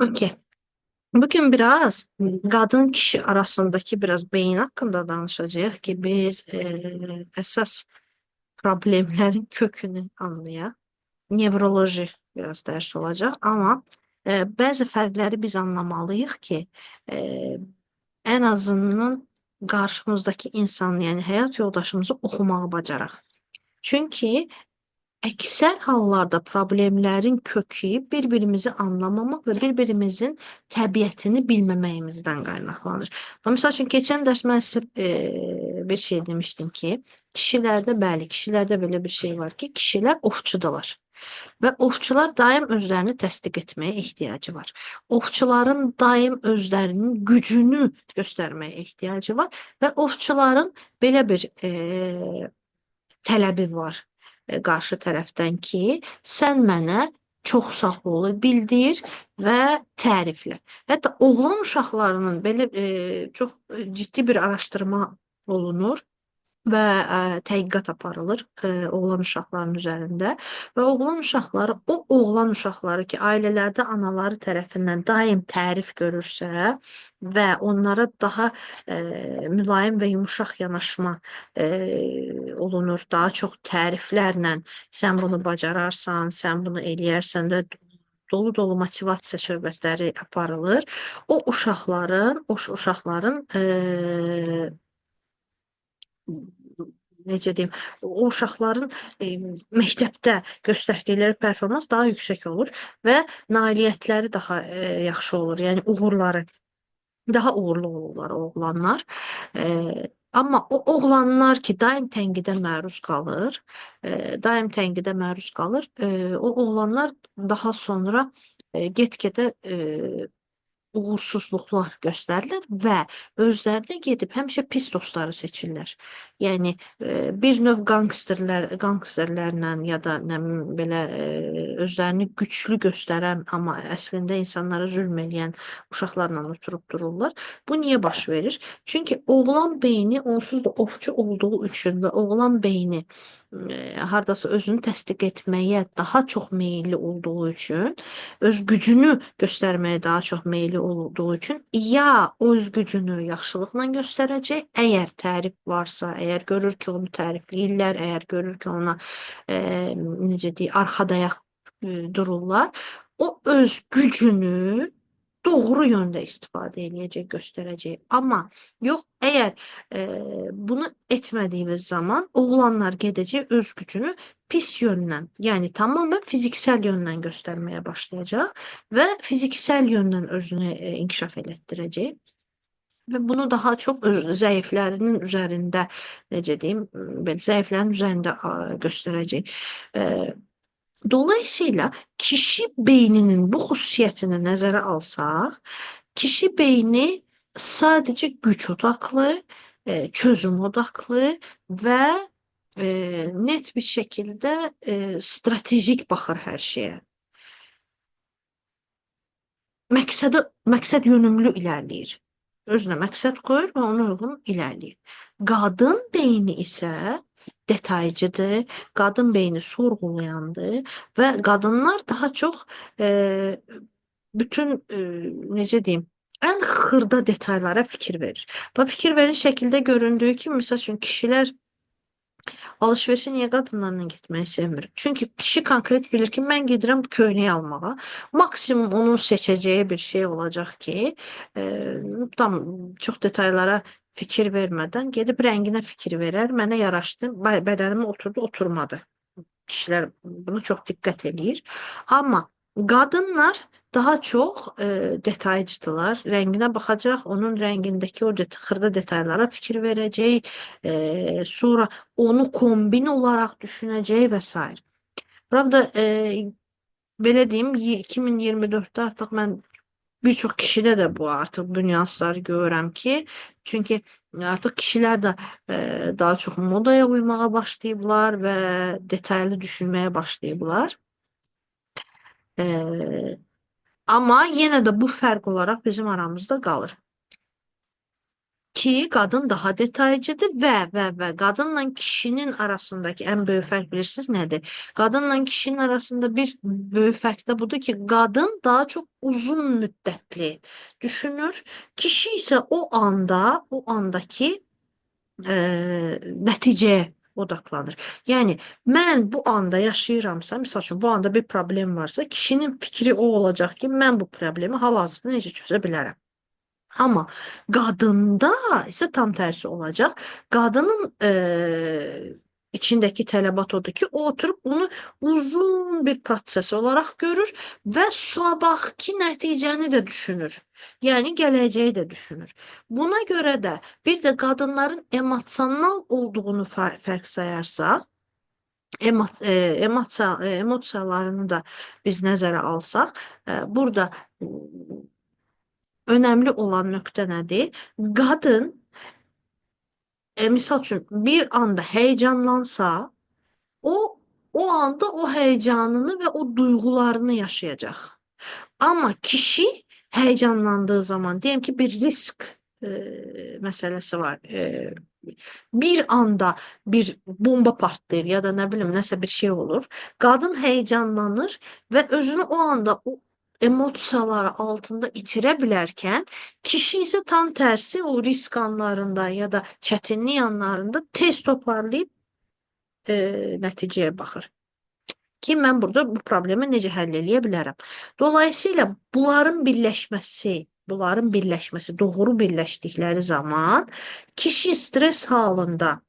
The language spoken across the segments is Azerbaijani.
Okey. Bugün biraz kadın kişi arasındaki biraz beyin hakkında danışacağız ki biz esas problemlerin kökünü anlayaq. Nevroloji biraz ders olacak ama bazı fərqləri biz anlamalıyıq ki e, en azından qarşımızdaki insan, yəni həyat yoldaşımızı oxumağı bacaraq. Çünki əksər hallarda problemlərin kökü bir-birimizi anlamamaq və bir-birimizin təbiətini bilməməyimizdən qaynaqlanır. Məsəl üçün, keçən dərs mən sizə bir şey demişdim ki, kişilərdə belə bir şey var ki, kişilər ovçudular. Və ovçular daim özlərini təsdiq etməyə ehtiyacı var. Ovçuların daim özlərinin gücünü göstərməyə ehtiyacı var və ovçuların belə bir tələbi var qarşı tərəfdən ki, sən mənə çox sağ ol bildir və təriflə. Hətta oğlan uşaqlarının belə çox ciddi bir araşdırma olunur və təhqiqat aparılır oğlan uşaqlarının üzərində və oğlan uşaqları o oğlan uşaqları ki, ailələrdə anaları tərəfindən daim tərif görürsə və onlara daha mülayim və yumuşaq yanaşma olunur, daha çox təriflərlə sən bunu bacararsan, sən bunu eləyərsən də dolu-dolu motivasiya söhbətləri aparılır. O uşaqların necə deyim, o uşaqların məktəbdə göstərdikləri performans daha yüksək olur və nailiyyətləri daha yaxşı olur. Yəni uğurları daha uğurlu olurlar o oğlanlar. Amma o oğlanlar ki, daim tənqidə məruz qalır, daim tənqidə məruz qalır, o oğlanlar daha sonra get-gedə uğursuzluqlar göstərirlər və özlərinə gedib həmişə pis dostları seçirlər. Yəni bir növ qangsterlərlə ya da nə bilim belə özlərini güclü göstərən, amma əslində insanlara zülm eləyən uşaqlarla oturub dururlar. Bu niyə baş verir? Çünki oğlan beyni onsuz da ovçu olduğu üçün və oğlan beyni hardasa özünü təsdiq etməyə daha çox meyilli olduğu üçün, öz gücünü göstərməyə daha çox meyilli olduğu üçün ya öz gücünü yaxşılıqla göstərəcək, əgər tərif varsa, əgər görür ki, onu tərifləyirlər, əgər görür ki, ona necə deyək, arxadayaq dururlar, o öz gücünü doğru yöndə istifadə eləyəcək, göstərəcək. Amma yox, əgər bunu etmədiyimiz zaman oğlanlar gedəcək öz gücünü pis yöndən, yəni tamamilə fiziksel yöndən göstərməyə başlayacaq və fiziksel yöndən özünü inkişaf elətdirəcək. Və bunu daha çox öz zəiflərinin üzərində, necə deyim, belə zəiflərin üzərində göstərəcək. Dolayısıyla kişi beyninin bu xüsusiyyətini nəzərə alsaq, kişi beyni sadəcə güc odaqlı, çözüm odaqlı və net bir şəkildə stratejik baxır hər şeyə. Məqsəd yönümlü irəliləyir. Özünə məqsəd qoyur və ona uyğun irəliləyir. Qadın beyni isə detaycıdır, qadın beyni sorğulayandır və qadınlar daha çox bütün necə deyim, ən xırda detallara fikir verir. Bu fikir verin şəkildə göründüyü kimi, məsəl üçün kişilər alışverişə niyə qadınlarla getməyi sevmir? Çünki kişi konkret bilir ki, mən gedirəm köynək almağa. Maksimum onun seçəcəyi bir şey olacaq ki, tam çox detallara fikir vermədən gedib rənginə fikir verər. Mənə yaraşdı, bədənimə oturdu, oturmadı. Kişilər bunu çox diqqət eləyir. Amma qadınlar daha çox detaycıdırlar. Rənginə baxacaq, onun rəngindəki o xırda detallara fikir verəcək, sonra onu kombin olaraq düşünəcək və s. Pravda, belə deyim, 2024-də artıq mən bir çox kişidə də bu artıq bu nüansları görürəm ki, çünki artıq kişilər də daha çox modaya uymağa başlayıblar və detaylı düşünməyə başlayıblar. Amma yenə də bu fərq olaraq bizim aramızda qalır. ki qadın daha detaycıdır və qadınla kişinin arasındakı ən böyük fərq bilirsiniz nədir? Qadınla kişinin arasında bir böyük fərq də budur ki, qadın daha çox uzun müddətli düşünür. Kişi isə o andaki nəticəyə odaklanır. Yəni mən bu anda yaşayıramsa, misal üçün bu anda bir problem varsa, kişinin fikri o olacaq ki, mən bu problemi hal-hazırda necə çözə bilərəm. Amma qadında isə tam tərsi olacaq. Qadının içindəki tələbat odur ki, o oturub bunu uzun bir proses olaraq görür və sabahki nəticəni də düşünür. Yəni gələcəyi də düşünür. Buna görə də bir də qadınların emosional olduğunu fərq sayarsaq, emosiyalarını da biz nəzərə alsaq, burada önemli olan nöqtə nədir? Qadın misal üçün bir anda heyecanlansa, o anda o heyecanını və o duyğularını yaşayacaq. Amma kişi heyecanlandığı zaman, diyelim ki bir risk məsələsi var. Bir anda bir bomba partlayır ya da ne bileyim nəsə bir şey olur. Qadın heyecanlanır və özünü o anda o emosiyaları altında itirə bilərkən, kişi isə tam tersi o risk anlarında ya da çətinlik anlarında tez toparlayıb nəticəyə baxır. Ki mən burada bu problemi necə həll eləyə bilərəm. Dolayısıyla bunların birləşməsi, doğru birləşdikləri zaman kişi stres halında,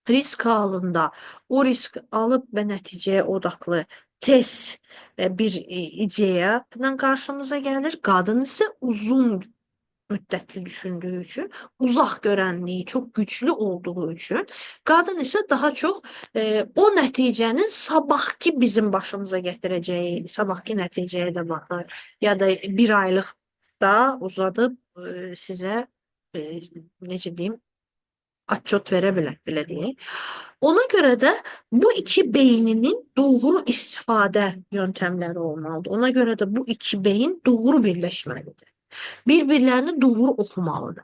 risk halında o risk alıb və nəticəyə odaklı tez bir ideya ilə qarşımıza gəlir. Qadın isə uzun müddətli düşündüğü için, uzak görenliği çok güçlü olduğu için, qadın ise daha çok o nəticənin sabahki bizim başımıza getireceği, sabahki nəticəyə də baxır. Ya da bir aylıq da uzadıb sizə necə deyim, atçot verə bilər, belə deyək. Ona görə də bu iki beyninin doğru istifadə yöntemləri olmalıdır. Ona görə də bu iki beyin doğru birləşməlidir. Bir-birlərini doğru oxumalıdır.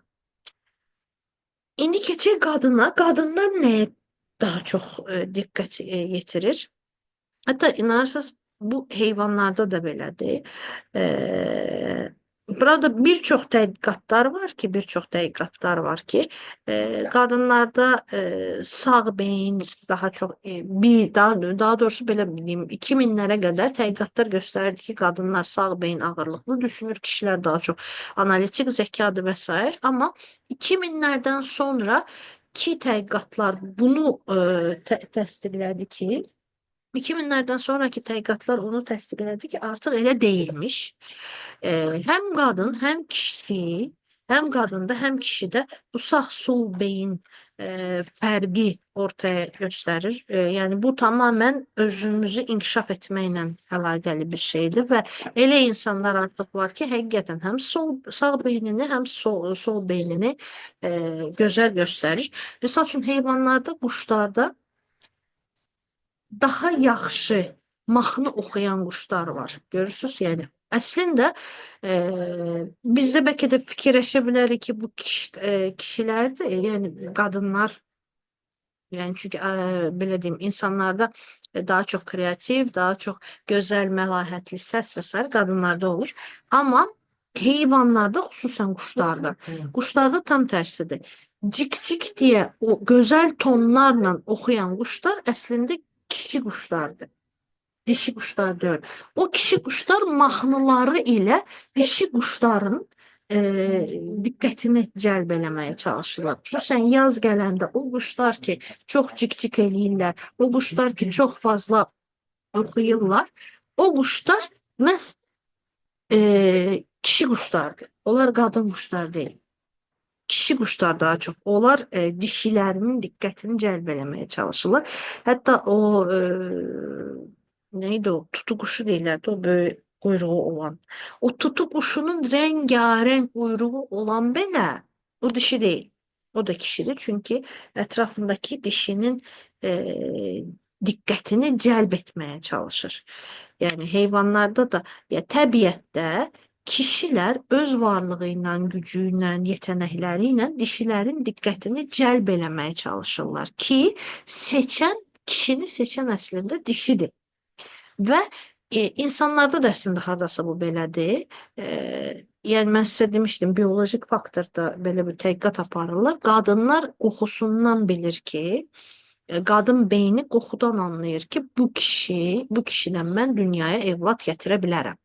İndi keçək qadına. Qadınlar nəyə daha çox diqqət yetirir? Hətta inanırsınız, bu heyvanlarda da belədir. Burada bir çox tədqiqatlar var ki, qadınlarda sağ beyin daha çox daha doğrusu belə deyim, 2000'lərə qədər tədqiqatlar göstərirdi ki, qadınlar sağ beyin ağırlıqlı düşünür, kişilər daha çox analitik zəkadır və s. Amma 2000'lərdən sonra ki tədqiqatlar bunu təsdiqlədi ki, 2000'lərdən sonraki tədqiqatlar onu təsdiqlədi ki, artıq elə deyilmiş. Hem qadın, hem qadında, hem kişide bu sağ-sol beyin fərqi ortaya göstərir. Yəni bu tamamen özümüzü inkişaf etməklə əlaqəli bir şeydir və elə insanlar artıq var ki, həqiqətən həm sağ beynini, həm sol beynini gözəl göstərir. Məsəl üçün heyvanlarda, quşlarda daha yaxşı mahnı oxuyan quşlar var. Görürsünüz, yəni. Əslində bizdə bəlkə də fikirləşə bilərik ki, bu kişilərdir, yəni qadınlar, yəni çünki belə deyim, insanlarda daha çox kreativ, daha çox gözəl, məlahətli səs və s. qadınlarda olur. Amma heyvanlarda, xüsusən quşlarda tam tərsidir. Cik-cik deyə o gözəl tonlarla oxuyan quşlar əslində kişi quşlardır. Dişi quşlar deyil. O kişi quşlar mahnıları ilə dişi quşların diqqətini cəlb eləməyə çalışırlar. Xüsusən yaz gələndə o quşlar ki, çox cik-cik eləyirlər, o quşlar ki, çox fazla oxuyurlar, o quşlar məhz kişi quşlardır. Onlar qadın quşlar deyil. Kişi quşlar daha çox. Onlar dişilərinin diqqətini cəlb eləməyə çalışırlar. Hətta o neydi o? Tutu quşu deyirlərdi, o böyük quyruğu olan. O tutu quşunun rengarenk quyruğu olan belə o dişi deyil. O da kişidir. Çünki ətrafındakı dişinin diqqətini cəlb etməyə çalışır. Yəni heyvanlarda da, ya təbiətdə kişilər öz varlığı ilə, gücü ilə, yetenəkləri ilə dişilərin diqqətini cəlb eləməyə çalışırlar ki, kişini seçən əslində dişidir. Və insanlarda da əslində hardasa bu belədir. E, Yəni mən sizə demişdim, biolojik faktorda belə bir tədqiqat aparırlar. Qadınlar qoxusundan bilir ki, qadın beyni qoxudan anlayır ki, bu kişidən mən dünyaya evlad gətirə bilərəm.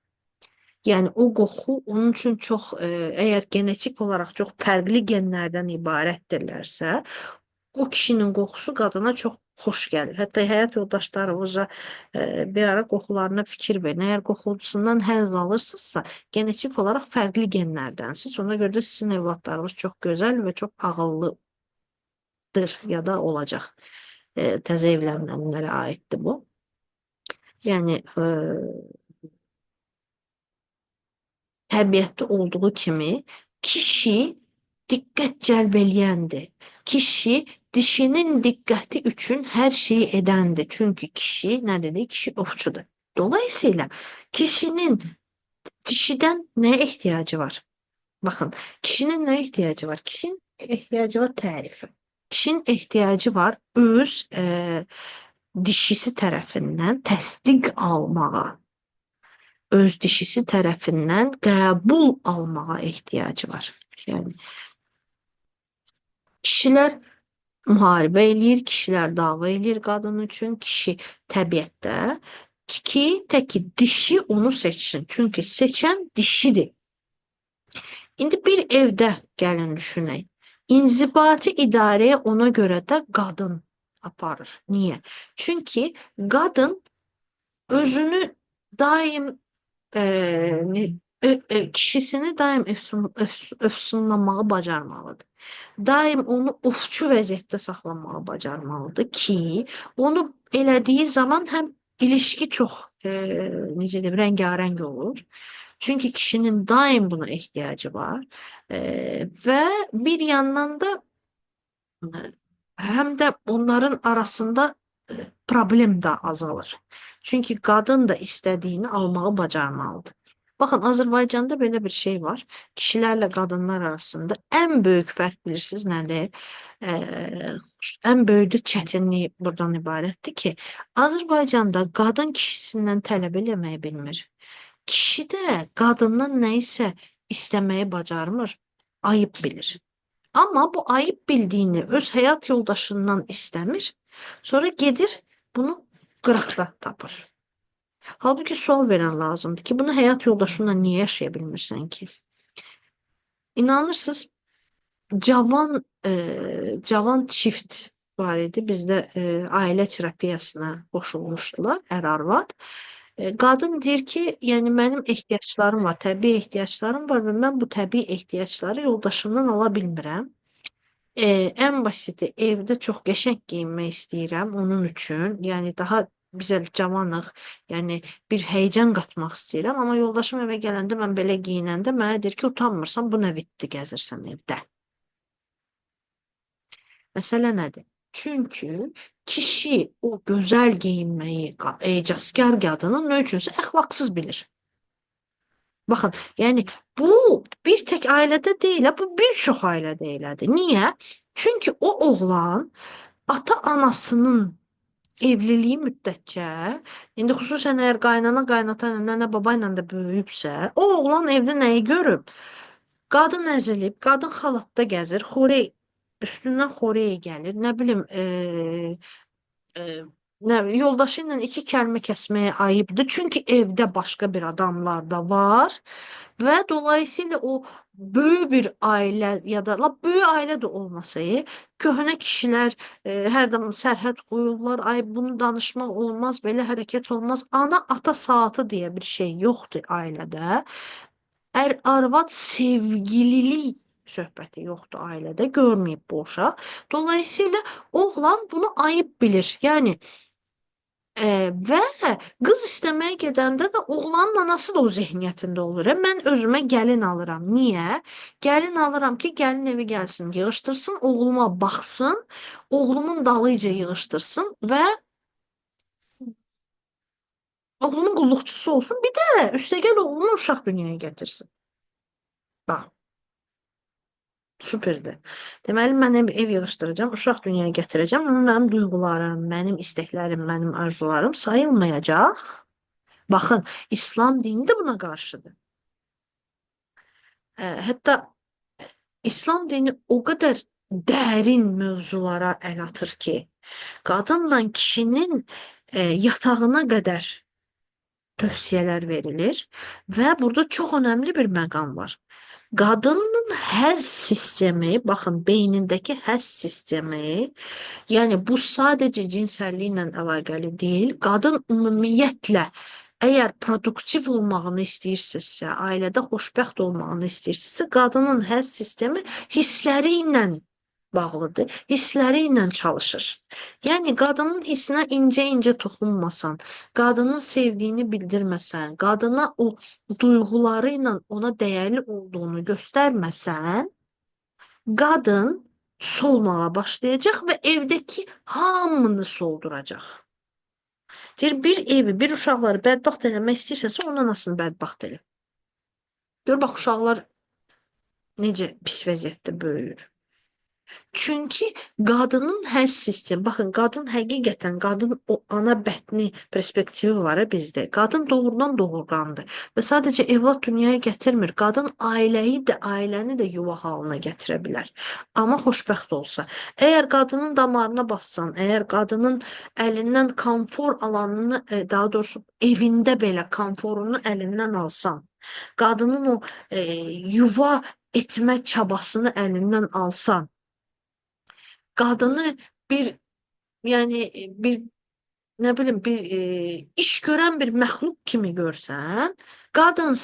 Yəni o qoxu onun üçün çox, əgər genetik olaraq çox fərqli genlərdən ibarətdirlərsə, o kişinin qoxusu qadına çox xoş gəlir. Hətta həyat yoldaşlarınıza bir ara qoxularına fikir verin. Əgər qoxusundan həzz alırsınızsa, genetik olaraq fərqli genlərdənsiz. Ona görə də sizin evladlarınız çox gözəl və çox ağıllıdır ya da olacaq. Təzə evlənənlərə aiddir bu. Yəni təbiətdə olduğu kimi kişi diqqət cəlb eləyəndir. Kişi dişinin diqqəti üçün hər şeyi edəndir. Çünki kişi nə dedi? Kişi ovçudur. Dolayısıyla kişinin dişidən nəyə ehtiyacı var? Baxın, kişinin nəyə ehtiyacı var? Kişinin ehtiyacı var tərifi. Kişinin ehtiyacı var öz dişisi tərəfindən təsdiq almağa, öz dişisi tərəfindən qəbul almağa ehtiyacı var. Yəni kişilər müharibə eləyir, kişilər dava eləyir qadın üçün. Kişi təbiətdə ki, təki dişi onu seçsin. Çünki seçən dişidir. İndi bir evdə gəlin düşünək. İnzibati idarəyə ona görə də qadın aparır. Niyə? Çünki qadın özünü daim kişisini daim öfsunlamağı bacarmalıdır. Daim onu ovçu vəziyyətdə saxlamağı bacarmalıdır ki, onu elədiyi zaman həm ilişki çox necə deyim, rəngarəng olur. Çünki kişinin daim buna ehtiyacı var. Və bir yandan da həm də onların arasında problem də azalır. Çünki qadın da istədiyini almağı bacarmalıdır. Baxın, Azərbaycanda belə bir şey var. Kişilərlə qadınlar arasında ən böyük fərq bilirsiniz nədir? Ən böyük çətinlik buradan ibarətdir ki, Azərbaycanda qadın kişisindən tələb eləməyi bilmir. Kişi də qadından nə isə istəməyi bacarmır, ayıb bilir. Amma bu ayıb bildiyini öz həyat yoldaşından istəmir. Sonra gedir bunu qıraqda tapır. Halbuki sual verən lazımdır ki, bunu həyat yoldaşınla niyə yaşaya bilmirsən ki? İnanırsınız, cavan çift var idi. Bizdə ailə terapiyasına qoşulmuşdular, ər-arvad. Qadın deyir ki, yəni mənim ehtiyaclarım var, təbii ehtiyaclarım var və mən bu təbii ehtiyacları yoldaşımdan ala bilmirəm. Ən basiti evdə çox qəşəng geyinmək istəyirəm onun üçün. Yəni daha biz elə cavanıq, yəni bir həyəcan qatmaq istəyirəm, amma yoldaşım evə gələndə mən belə geyinəndə mənə deyir ki, utanmırsan, bu nə vitdi gəzirsən evdə. Məsələ nədir? Çünki kişi o gözəl geyinməyi ecazkar qadının nə üçünsə əxlaqsız bilir. Baxın, yəni bu bir tək ailədə deyil, bu bir çox ailədə elədir. Niyə? Çünki o oğlan ata-anasının evliliyi müddətcə, indi xüsusən əgər qaynana, qaynata, nənə, baba ilə də böyüyübsə, o oğlan evdə nəyi görüb? Qadın əzilib, qadın xalatda gəzir, xorey, üstündən xorey gəlir, nə bilim, yoldaşı ilə iki kəlmə kəsməyə ayıbdır. Çünki evdə başqa bir adamlar da var və dolayısıyla o böyük bir ailə ya da lap böyük ailə də olmasa, köhnə kişilər hər zaman sərhəd qoyurlar. Ay bunu danışmaq olmaz, belə hərəkət olmaz. Ana ata saatı deyə bir şey yoxdur ailədə. Ər-arvad sevgililik söhbəti yoxdur ailədə, görməyib bu uşaq. Dolayısıyla oğlan bunu ayıb bilir. Yəni və qız istəməyə gedəndə də oğlanın anası da o zehniyyətində olur. Mən özümə gəlin alıram. Niyə? Gəlin alıram ki, gəlin evi gəlsin, yığışdırsın, oğluma baxsın, oğlumun dalıyca yığışdırsın və Oğlunun qulluqçusu olsun, bir də üstəgəl oğluna uşaq dünyaya gətirsin. Bax, superdir. Deməli, mən ev yığışdıracağam, uşaq dünyaya gətirəcəm, amma mənim duyğularım, mənim istəklərim, mənim arzularım sayılmayacaq. Baxın, İslam dini də buna qarşıdır. Hətta İslam dini o qədər dərin mövzulara əl atır ki, qadınla kişinin yatağına qədər tövsiyələr verilir və burada çox önəmli bir məqam var. Qadının həzz sistemi, baxın, beynindəki həzz sistemi, yəni bu sadəcə cinsəlliklə əlaqəli deyil. Qadın ümumiyyətlə əgər produktiv olmağını istəyirsinizsə, ailədə xoşbəxt olmağını istəyirsinizsə, qadının həzz sistemi hissləri ilə bağlıdır, hissləri ilə çalışır. Yəni qadının hissinə incə-incə toxunmasan, qadının sevdiyini bildirməsən, qadına o duyğuları ilə ona dəyərli olduğunu göstərməsən, qadın solmağa başlayacaq və evdəki hamını solduracaq. Deyir, bir evi, bir uşaqları bədbaxt eləmək istəyirsənsə, onun anasını bədbaxt elə. Gör, bax, uşaqlar necə pis vəziyyətdə böyüyür. Çünki qadının həzz sistemi, baxın, qadın həqiqətən, qadın o ana bətni perspektivi var bizdə. Qadın doğrudan doğurgandır və sadəcə evlad dünyaya gətirmir. Qadın ailəni də yuva halına gətirə bilər. Amma xoşbəxt olsa. Əgər qadının damarına bassan, əgər qadının əlindən konfor alanını, daha doğrusu evində belə konforunu əlindən alsan, qadının o yuva etmə çabasını əlindən alsan, qadını bir, yəni bir, nə bilim, bir iş görən bir məxluq kimi görsən, qadın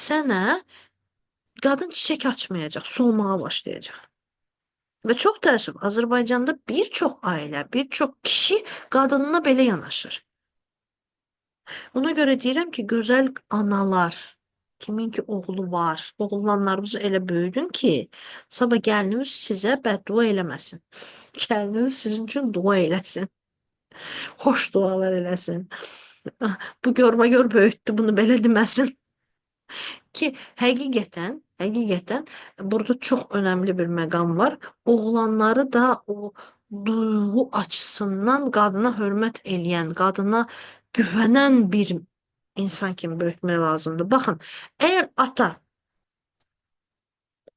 çiçək açmayacaq, solmağa başlayacaq. Və çox təəssüf, Azərbaycanda bir çox ailə, bir çox kişi qadınına belə yanaşır. Ona görə deyirəm ki, gözəl analar, kimin ki oğlu var, oğlanlarınızı elə böyüdün ki, sabah gəlininiz sizə bəddua eləməsin. Gəlininiz sizin üçün dua eləsin. Xoş dualar eləsin. Bu görmə gör böyütdü, bunu belə deməsin. Ki həqiqətən burada çox önəmli bir məqam var. Oğlanları da o duyğu açısından qadına hörmət eləyən, qadına güvənən bir insan kimi böyütmək lazımdır. Baxın, əgər ata,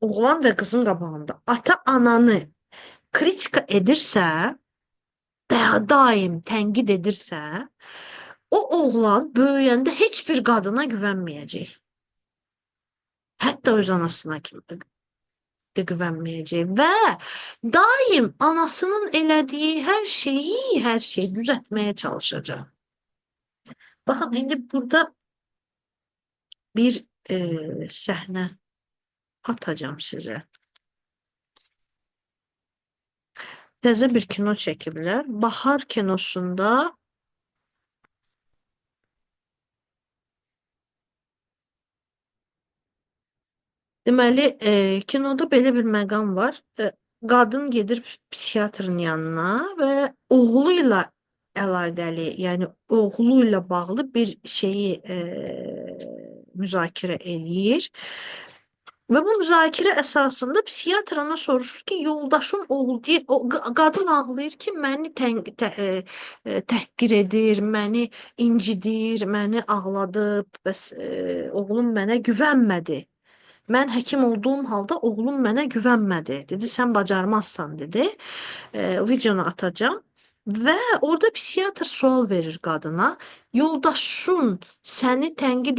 oğlan və qızın qabağında ata ananı kritika edirsə, daim tənqid edirsə, o oğlan böyüyəndə heç bir qadına güvənməyəcək. Hətta öz anasına də güvənməyəcək və daim anasının elədiyi hər şeyi düzəltməyə çalışacaq. Baxın, indi burada bir səhnə atacağım sizə. Təzə bir kino çəkiblər. Bahar kinosunda deməli, kinoda belə bir məqam var. Qadın gedir psixiatrın yanına və oğlu ilə əlaqəli, yəni oğlu ilə bağlı bir şeyi müzakirə eləyir. Və bu müzakirə əsasında psixiatr ona soruşur ki, yoldaşım oğlu deyir, qadın ağlayır ki, məni təhqir edir, məni incidir, məni ağladıb, bəs oğlum mənə güvənmədi. Mən həkim olduğum halda oğlum mənə güvənmədi. Dedi, sən bacarmazsan, dedi. Videonu atacağım. Və orada psixiatr sual verir qadına. Yoldaşın səni tənqid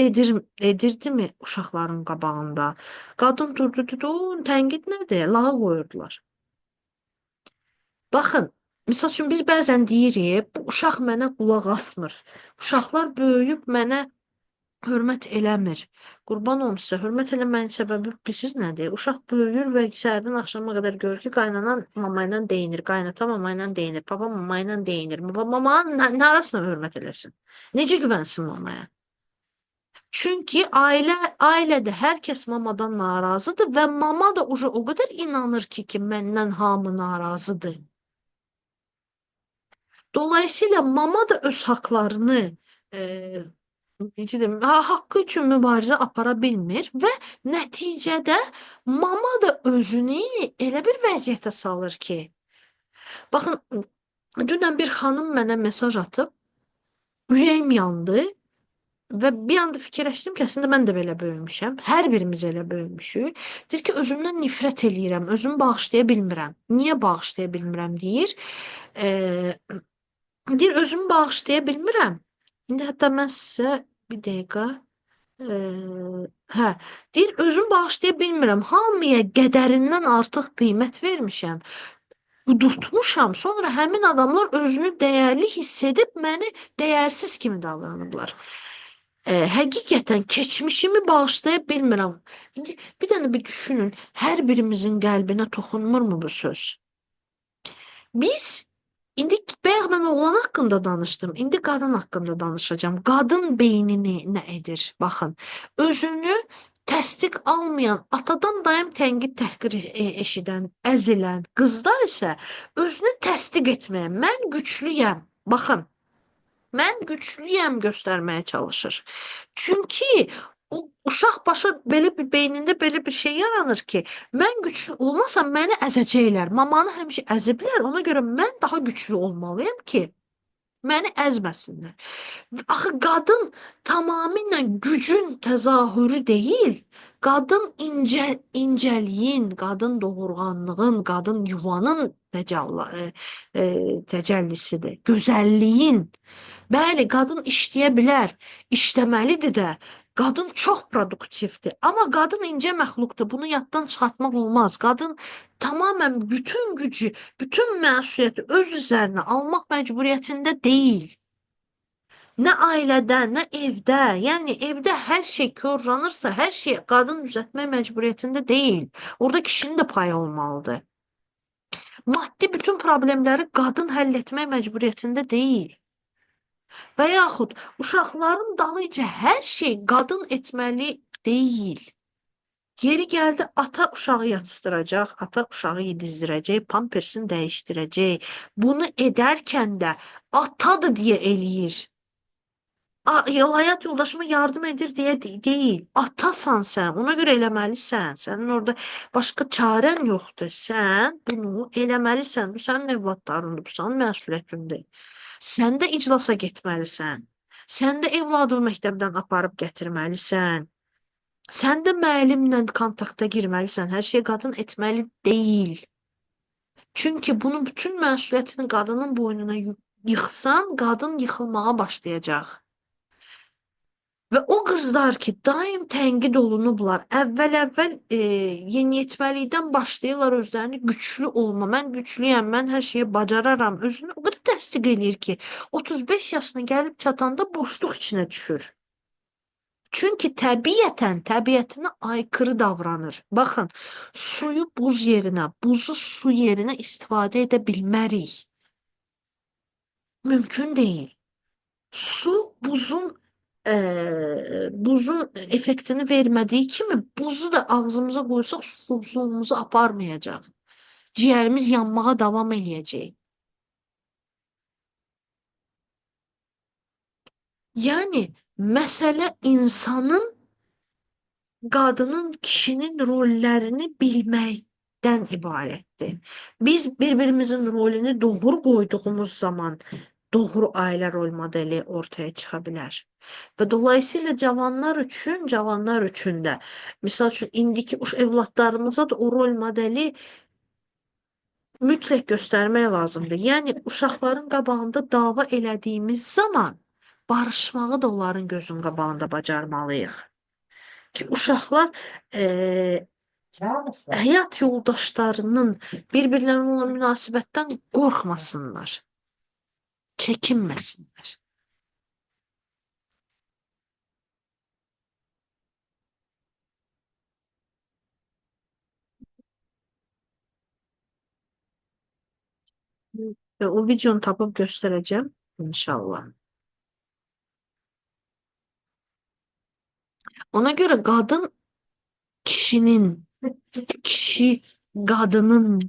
edirdimi uşaqların qabağında? Qadın durdu, dedi, o tənqid nədir? Lağa qoyurdular. Baxın, misal üçün biz bəzən deyirik, bu uşaq mənə qulaq asmır. Uşaqlar böyüyüb mənə hörmət eləmir. Qurban olum sizə, hörmət eləməyin səbəbi bilirsiniz nədir? Uşaq böyüyür və səhərdən axşama qədər görür ki, qaynanan mama ilə deyinir, qaynata mama ilə deyinir, papa mama ilə deyinir. Mama nə arasına hörmət eləsin? Necə güvənsin mamaya? Çünki ailədə hər kəs mamadan narazıdır və mama da o qədər inanır ki, məndən hamı narazıdır. Dolayısıyla mama da öz haqlarını necədir, haqqı üçün mübarizə apara bilmir və nəticədə mama da özünü elə bir vəziyyətə salır ki, baxın, dünən bir xanım mənə mesaj atıb, ürəyim yandı və bir anda fikirləşdim ki, əslində mən də belə böyümüşəm. Hər birimiz elə böyümüşük. Deyir ki, özümdən nifrət eləyirəm, özümü bağışlaya bilmirəm. Niyə bağışlaya bilmirəm deyir. Eee Deyir, özümü bağışlaya bilmirəm. İndi hətta mən sizə bir dəqiqə hə, deyir, özümü bağışlaya bilmirəm. Hamıya qədərindən artıq qiymət vermişəm. Qudurtmuşam. Sonra həmin adamlar özünü dəyərli hiss edib məni dəyərsiz kimi davranıblar. Həqiqətən keçmişimi bağışlaya bilmirəm. İndi bir dənə bir düşünün, hər birimizin qəlbinə toxunmurmu bu söz? Biz indi bayaq mən oğlan haqqında danışdım. İndi qadın haqqında danışacağım. Qadın beynini nə edir? Baxın, özünü təsdiq almayan, atadan daim tənqid, təhqir eşidən, əzilən qızlar isə özünü təsdiq etməyə, mən güclüyəm. Baxın, mən güclüyəm göstərməyə çalışır. Çünki o uşaq başa belə bir beynində belə bir şey yaranır ki, mən güclü olmasam məni əzəcəklər. Mamanı həmişə əziblər. Ona görə mən daha güclü olmalıyam ki, məni əzməsinlər. Axı qadın tamamilə gücün təzahürü deyil. Qadın incəliyin, qadın doğurğanlığın, qadın yuvanın təcəllisidir. Gözəlliyin. Bəli, qadın işləyə bilər, işləməlidir də. Qadın çox produktivdir. Amma qadın incə məxluqdur. Bunu yaddan çıxartmaq olmaz. Qadın tamamilə bütün gücü, bütün məsuliyyəti öz üzərinə almaq məcburiyyətində deyil. Nə ailədə, nə evdə. Yəni evdə hər şey korlanırsa, hər şey qadın düzəltmək məcburiyyətində deyil. Orada kişinin də payı olmalıdır. Maddi bütün problemləri qadın həll etmək məcburiyyətində deyil. Və yaxud uşaqların dalınca hər şey qadın etməli deyil. Yeri gəldi, ata uşağı yatızdıracaq, ata uşağı yedizdirəcək, pampersini dəyişdirəcək. Bunu edərkən də atadır deyə eləyir. Həyat yoldaşıma yardım edir deyə deyil. Atasan sən, ona görə eləməlisən. Sənin orada başqa çarən yoxdur. Sən bunu eləməlisən. Bu sənin övladlarındır, bu sənin məsuliyyətindir. Sən də iclasa getməlisən. Sən də evladını məktəbdən aparıb gətirməlisən. Sən də müəllimlə kontakta girməlisən. Hər şey qadın etməli deyil. Çünki bunun bütün məsuliyyətini qadının boynuna yıxsan, qadın yıxılmağa başlayacaq. Və o qızlar ki, daim tənqid olunublar, əvvəl yeniyetməlikdən başlayırlar özlərini güclü olma, mən güclüyəm, mən hər şeyi bacararam, özünü o qədər təsdiq eləyir ki, 35 yaşına gəlib çatanda boşluq içinə düşür. Çünki təbiətinə aykırı davranır. Baxın, suyu buz yerinə, buzu su yerinə istifadə edə bilmərik. Mümkün deyil. Su buzun effektini vermədiyi kimi buzu da ağzımıza qoysaq susuzluğumuzu aparmayacaq. Ciyərimiz yanmağa davam eləyəcək. Yəni məsələ insanın, qadının, kişinin rollərini bilməkdən ibarətdir. Biz bir-birimizin rolunu doğru qoyduğumuz zaman doğru ailə rol modeli ortaya çıxa bilər. Və dolayısıyla cavanlar üçün də, misal üçün, indiki evladlarımıza da o rol modeli mütləq göstərmək lazımdır. Yəni, uşaqların qabağında dava elədiyimiz zaman barışmağı da onların gözün qabağında bacarmalıyıq. Ki, uşaqlar həyat yoldaşlarının bir-birlərinə olan münasibətdən qorxmasınlar, çəkinməsinlər. Və o videonu tapıb göstərəcəm inşallah. Ona görə qadın kişinin, kişi qadının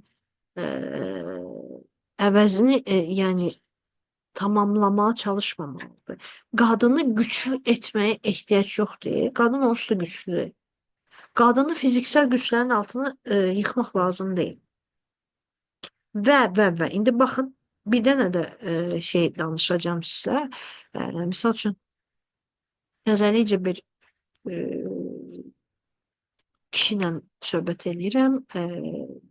əvəzini, yəni tamamlamaya çalışmamalıdır. Qadını güçlü etməyə ehtiyac yoxdur. Qadın onsuz da güçlüdür. Qadını fiziksel güçlərin altına yıxmaq lazım deyil. Və indi baxın, bir dənə də şey danışacağım sizə. Misal üçün təzəlicə bir e, kişi ilə söhbət eləyirəm.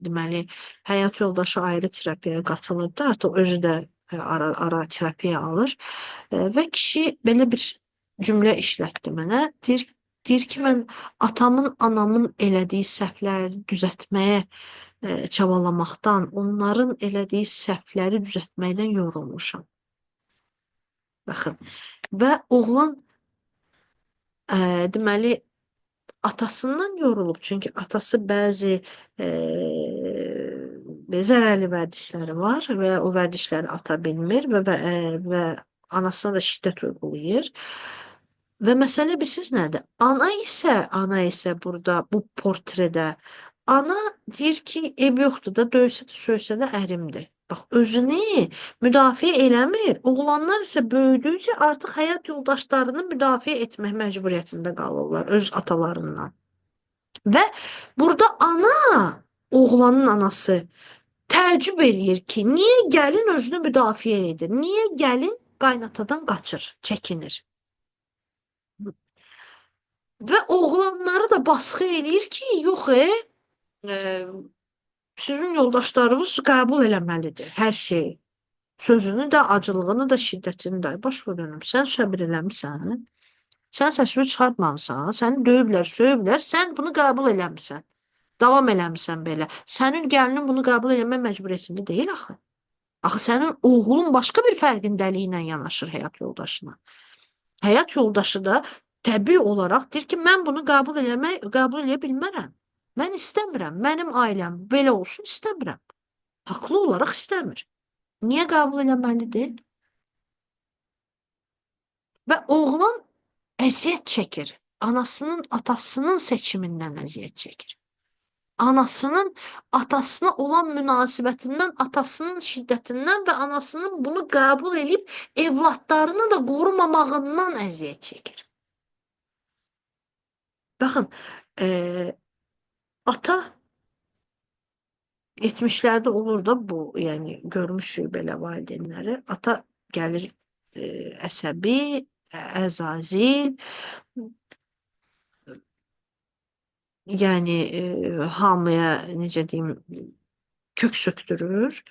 Deməli, həyat yoldaşı ayrı terapiyaya qatılırdı. Artıq özü də ara terapiya alır. Və kişi belə bir cümlə işlətdi mənə. Deyir ki, mən atamın, anamın elədiyi səhvləri düzəltməyə çabalamaqdan, onların elədiyi səhvləri düzəltməkdən yorulmuşam. Baxın. Və oğlan deməli atasından yorulub. Çünki atası bəzi zərərli vərdişləri var və o vərdişləri ata bilmir və anasına da şiddət uygulayır. Və məsələ bilirsiniz nədir? Ana isə burada bu portredə ana deyir ki, ev yoxdur da, döysə də, söysə də ərimdir. Bax, özünü müdafiə eləmir. Oğlanlar isə böyüdükcə artıq həyat yoldaşlarını müdafiə etmək məcburiyyətində qalırlar öz atalarından. Və burada ana, oğlanın anası təəccüb eləyir ki, niyə gəlin özünü müdafiə edir? Niyə gəlin qaynatadan qaçır, çəkinir? Və oğlanları da baskı eləyir ki, yox, sizin yoldaşlarınız qəbul eləməlidir hər şeyi. Sözünü də, acılığını da, şiddətini də. Baş vurunum, sən səbir eləmirsən. Sən səsini çıxartmamısan. Səni döyüblər, söyüblər. Sən bunu qəbul eləmirsən. Davam eləmirsən belə. Sənin gəlinin bunu qəbul eləmək məcburiyyətində deyil axı. Axı sənin oğlun başqa bir fərqindəliyi ilə yanaşır həyat yoldaşına. Həyat yoldaşı da təbii olaraq deyir ki, mən bunu qəbul eləyə bilmərəm. Mən istəmirəm. Mənim ailəm belə olsun istəmirəm. Haqlı olaraq istəmir. Niyə qəbul eləməlidir? Və oğlan əziyyət çəkir. Anasının, atasının seçimindən əziyyət çəkir. Anasının atasına olan münasibətindən, atasının şiddətindən və anasının bunu qəbul edib evladlarını da qorumamağından əziyyət çəkir. Baxın, ata 70'lerde olur da bu, yəni görmüşük belə valideynləri. Ata gəlir əsəbi, əzazil, yəni hamıya necə deyim, kök söktürür,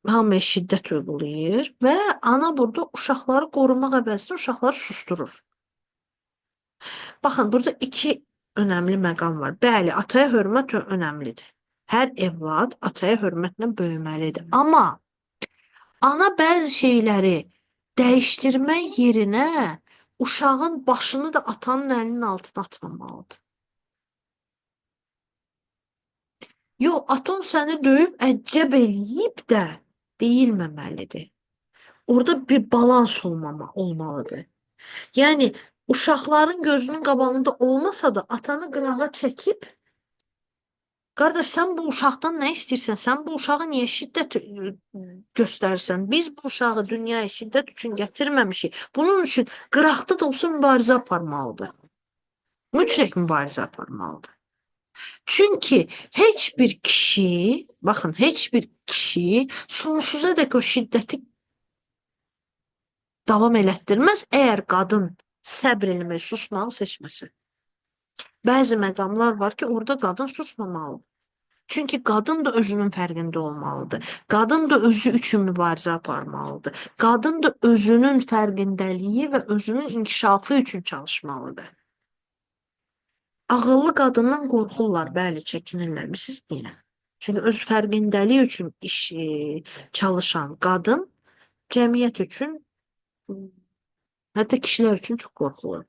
hamıya şiddət uygulayır və ana burada uşaqları qorumaq əvəzinə uşaqları susturur. Baxın, burada iki önəmli məqam var. Bəli, ataya hörmət önəmlidir. Hər evlad ataya hörmətlə böyüməlidir. Amma ana bəzi şeyləri dəyişdirmək yerinə uşağın başını da atanın əlinin altına atmamalıdır. Yox, aton səni döyüb, əccəb eləyib də deyilməməlidir. Orada bir balans olmalıdır. Yəni, uşaqların gözünün qabağında olmasa da atanı qırağa çəkib, qardaş, sən bu uşaqdan nə istəyirsən? Sən bu uşağı niyə şiddət göstərirsən? Biz bu uşağı dünyaya şiddət üçün gətirməmişik. Bunun üçün qıraqda da olsa mübarizə aparmalıdır. Mütləq mübarizə aparmalıdır. Çünki heç bir kişi, baxın, heç bir kişi sonsuza dək o şiddəti davam elətdirməz, əgər qadın səbr eləmək, susmağı seçməsin. Bəzi məqamlar var ki, orada qadın susmamalıdır. Çünki qadın da özünün fərqində olmalıdır. Qadın da özü üçün mübarizə aparmalıdır. Qadın da özünün fərqindəliyi və özünün inkişafı üçün çalışmalıdır. Ağıllı qadından qorxurlar, bəli, çəkinirlər. Bilirsiniz niyə? Çünki öz fərqindəliyi üçün çalışan qadın cəmiyyət üçün, hətta kişilər üçün çox qorxulur.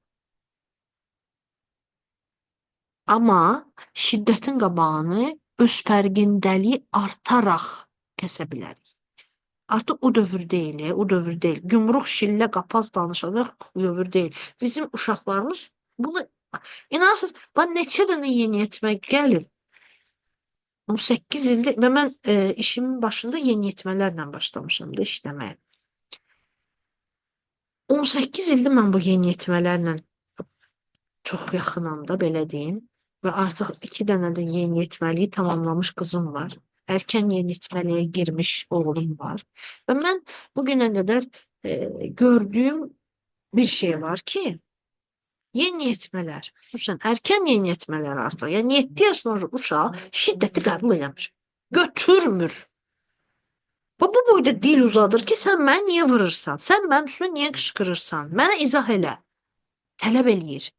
Amma şiddətin qabağını öz fərqindəliyi artaraq kəsə bilərik. Artıq o dövr deyil, o dövr deyil. Gümrük, şillə, qapaz danışacaq dövr deyil. Bizim uşaqlarımız bunu, inanırsınız, neçə dənə yeniyetmə gəlir. 18 ildir və mən işimin başında yeniyetmələrlə başlamışam da işləməyə. 18 ildir mən bu yeniyetmələrlə çox yaxınam da belə deyim. Və artıq 2 dənə də yeniyetməliyi tamamlamış qızım var. Erkən yeniyetməliyə girmiş oğlum var. Və mən bu günə qədər gördüyüm bir şey var ki, yeniyetmələr, xüsusən erkən yeniyetmələr artıq, yəni 7 yaşında uşaq şiddəti qəbul eləmir. Götürmür. Bu boyda dil uzadır ki, sən məni niyə vurursan? Sən mənim üstümə niyə qışqırırsan? Mənə izah elə. Tələb eləyir.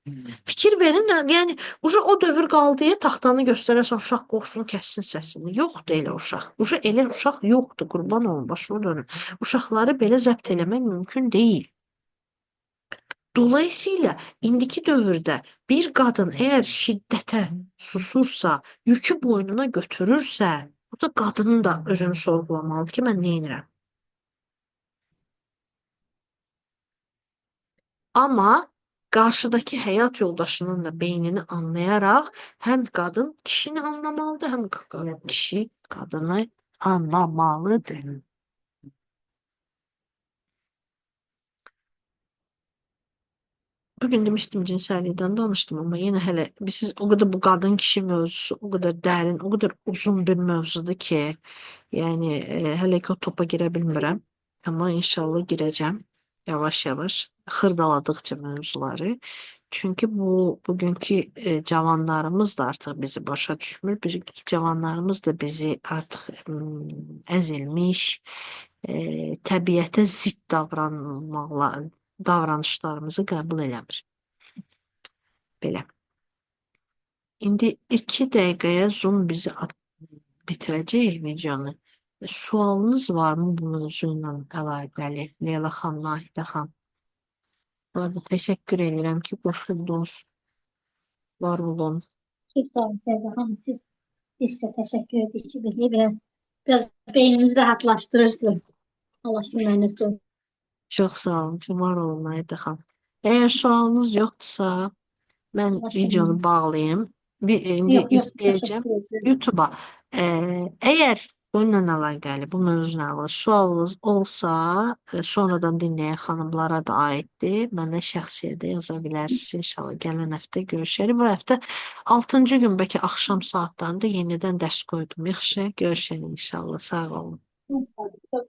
Fikir verin, yəni o dövr qaldı ya, taxtanı göstərərsən uşaq qorxsun, kəssin səsini. Yoxdur elə uşaq. Elə uşaq yoxdur, qurban olun, başına dönüm. Uşaqları belə zəbt eləmək mümkün deyil. Dolayısıyla indiki dövrdə bir qadın əgər şiddətə susursa, yükü boynuna götürürsə, bu da qadının da özünü sorğulamalıdır ki, mən nə edirəm? Amma qarşıdakı həyat yoldaşının da beynini anlayaraq həm qadın kişini anlamalıdır, həm kişi qadını anlamalıdır. Bugün demiştim cinsəllikdən danışdım, amma yenə hələ siz o qədər bu qadın kişi mövzusu o qədər dərin, o qədər uzun bir mövzudur ki, yəni hələ ki o topa girə bilmirəm. Amma inşallah girəcəm yavaş-yavaş xırdaladıqca mövzuları. Çünki bugünkü cavanlarımız da artıq bizi başa düşmür. Bugünkü cavanlarımız da bizi artıq əzilmiş, təbiətə zidd davranışlarımızı qəbul eləmir. Belə. İndi 2 dəqiqəyə Zoom bizi bitirəcək videonu. Sualınız varmı bu mövzu ilə əlaqəli? Leyla xanım, Nahidə xanım. Bu arada təşəkkür edirəm ki, qoşuldunuz. Var olun. Çok sağ olun Sevda Hanım. Biz size teşekkür ediyoruz ki bizi biraz beynimizi rahatlaştırırsınız. Allah sizden olsun. Çox sağ olun. Var olun Nahidə xanım. Əgər sualınız yoxdursa, mən Allah videonu sizden. bağlayayım. İndi Yok yükləyəcəm teşekkür ederim. YouTube'a. Əgər bununla əlaqəli, bu mövzuna əlaqəli sualınız olsa, sonradan dinləyən xanımlara da aiddir. Mənə şəxsiyyədə yaza bilərsiniz. İnşallah gələn həftə görüşərik. Bu həftə 6-cı gün bəlkə axşam saatlarında yenidən dərs qoydum. Yaxşı, görüşərik inşallah. Sağ olun. Çok